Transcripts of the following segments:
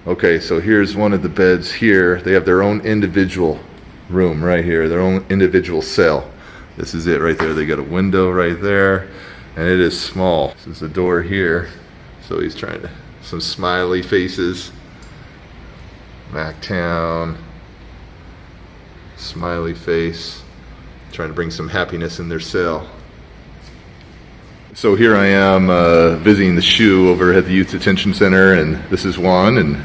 Okay, so here's one of the beds here. They have their own individual room right here, their own individual cell. This is it right there. They got a window right there, and it is small. This is the door here. So he's trying to, some smiley faces. Mactown, smiley face, trying to bring some happiness in their cell. So here I am visiting the SHU over at the Youth Detention Center, and this is Juan. And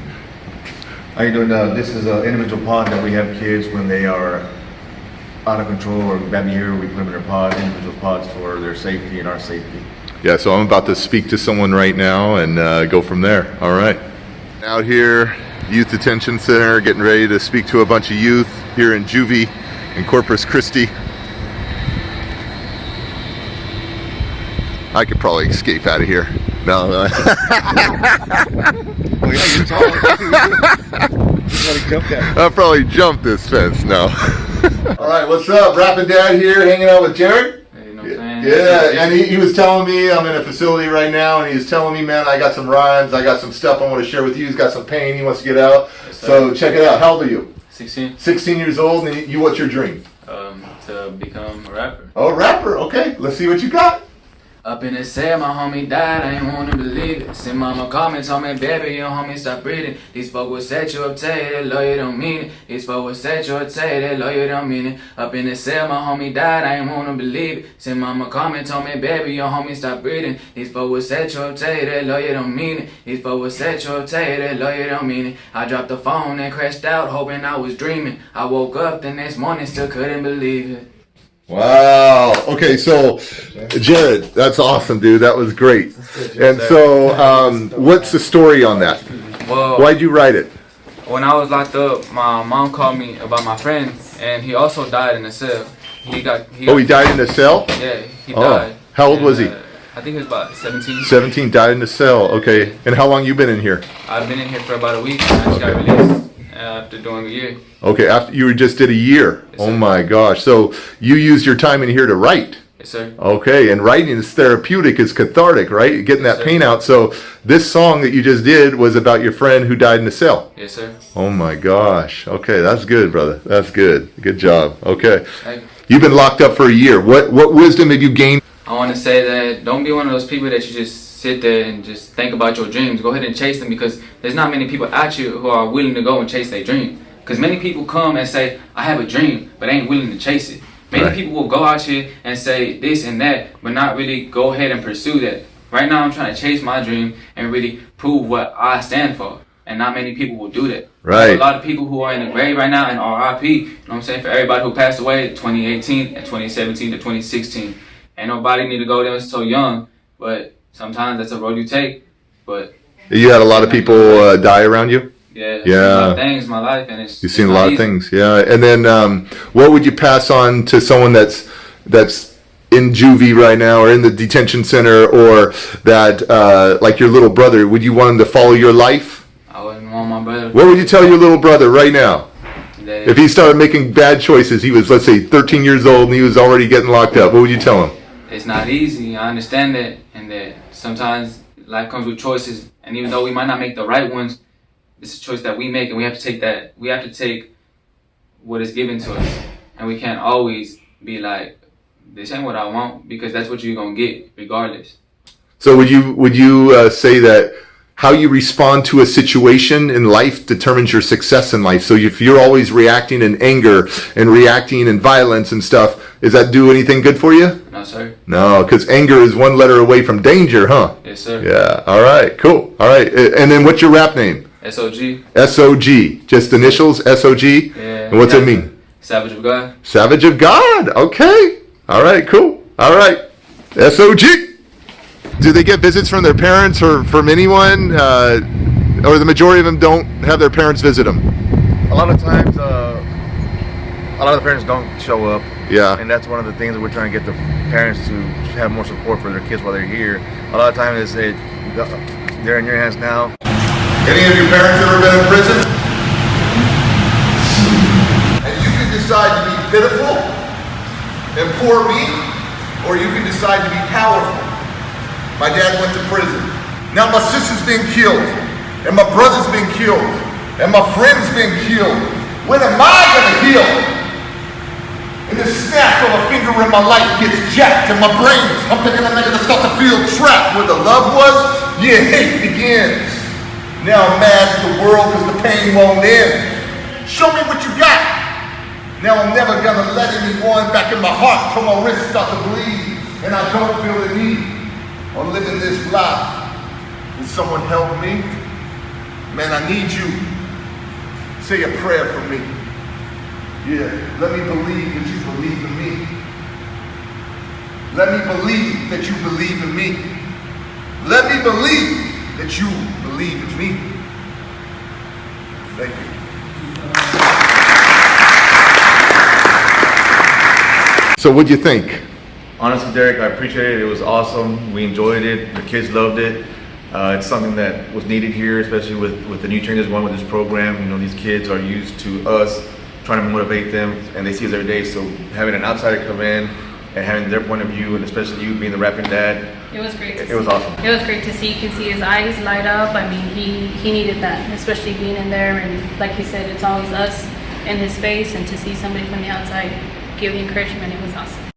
how you doing? This is an individual pod that we have kids when they are out of control or bad behavior. We put them in their pod, individual pods for their safety and our safety. Yeah, so I'm about to speak to someone right now and go from there. All right. Out here, Youth Detention Center, getting ready to speak to a bunch of youth here in Juvie in Corpus Christi. I could probably escape out of here. No. Oh yeah, you're tall. I'll probably jump this fence. No. All right, what's up? Rapping Dad here, hanging out with Jared. Hey, you know what I'm saying? Yeah, and he was telling me, I'm in a facility right now, and he was telling me, man, I got some rhymes, I got some stuff I want to share with you. He's got some pain he wants to get out. Yes, so check it out. How old are you? 16. 16 years old, and you, what's your dream? To become a rapper. Oh, rapper. Okay, let's see what you got. Up in the cell, my homie died, I ain't wanna believe it. Send mama called me, told me, baby, your homie stop breathing. These folks will set you up, tell you that lawyer don't mean it. These folks will set you up, tell you that lawyer don't mean it. Up in the cell, my homie died, I ain't wanna believe it. Send mama called me, told me, baby, your homie stop breathing. These folks will set you up, tell you that lawyer don't mean it. These folks will set you up, tell you that lawyer don't mean it. I dropped the phone and crashed out, hoping I was dreaming. I woke up the next morning, still couldn't believe it. Wow. Okay, so Jared, that's awesome, dude. That was great. And so, what's the story on that? Well, why'd you write it? When I was locked up, my mom called me about my friend, and he also died in the cell. He died in the cell? Yeah, he died. How old was he? I think he was about 17. 17, died in the cell. Okay. And how long you been in here? I've been in here for about a week. I just got released after doing a year. Okay, after you just did a year. Yes, oh sir. my gosh. So you used your time in here to write. Yes, sir. Okay, and writing is therapeutic, it's cathartic, right? Getting that Yes, pain out. So this song that you just did was about your friend who died in the cell. Yes, sir. Oh my gosh. Okay, that's good, brother. That's good. Good job. Okay. Thank you. You've been locked up for a year. What wisdom have you gained? I want to say that don't be one of those people that you just sit there and just think about your dreams. Go ahead and chase them, because there's not many people out here who are willing to go and chase their dream. Because many people come and say, I have a dream, but ain't willing to chase it. Many people will go out here and say this and that, but not really go ahead and pursue that. Right now I'm trying to chase my dream and really prove what I stand for. And not many people will do that. Right. There's a lot of people who are in the grave right now, and RIP, you know what I'm saying, for everybody who passed away 2018 and 2017 to 2016. Ain't nobody need to go there so young, but sometimes that's a road you take. But You had a lot of people die around you? Yeah. I've seen a lot of things in my life, and You've seen a lot of things, yeah. And then what would you pass on to someone that's in juvie right now, or in the detention center, or that like your little brother? Would you want him to follow your life? I wouldn't want my brother. What would you tell your little brother right now? That If he started making bad choices, he was, let's say, 13 years old and he was already getting locked up, what would you tell him? it's not easy. I understand that, and that sometimes life comes with choices, and even though we might not make the right ones, it's a choice that we make, and we have to take that. We have to take what is given to us, and we can't always be like, this ain't what I want, because that's what you're gonna get regardless. So would you say that how you respond to a situation in life determines your success in life? So if you're always reacting in anger and reacting in violence and stuff, does that do anything good for you? No, sir. No, because anger is one letter away from danger, huh? Yes, sir. Yeah. All right. Cool. All right. And then what's your rap name? SOG. SOG. Just initials. SOG. Yeah. And what's it mean? Savage of God. Savage of God. Okay. All right. Cool. All right. SOG. Do they get visits from their parents or from anyone? Or the majority of them don't have their parents visit them? A lot of times, a lot of the parents don't show up. Yeah. And that's one of the things that we're trying to get the parents to have more support for their kids while they're here. A lot of times they're in your hands now. Any of your parents ever been in prison? And you can decide to be pitiful and poor me, or you can decide to be powerful. My dad went to prison. Now my sister's being killed. and my brother's been killed, and my friend's been killed. When am I gonna heal? And the snap of a finger in my life gets jacked in my brain. I'm thinking I'm gonna start to feel trapped. Where the love was, yeah, hate begins. Now I'm mad at the world because the pain won't end. Show me what you got. Now I'm never gonna let anyone back in my heart till my wrists start to bleed and I don't feel the need of living this life. Will someone help me? Man, I need you. Say a prayer for me. Yeah, let me believe that you believe in me. Let me believe that you believe in me. Let me believe that you believe in me. Thank you. So what'd you think? Honestly, Derek, I appreciate it. It was awesome. We enjoyed it. The kids loved it. It's something that was needed here, especially with the new trainers going with this program. You know, these kids are used to us trying to motivate them, and they see us every day. So having an outsider come in and having their point of view, and especially you being the rapping dad, it was great to see. It was awesome. It was great to see. You can see his eyes light up. I mean, he needed that, especially being in there. And like he said, it's always us in his face, and to see somebody from the outside give the encouragement, it was awesome.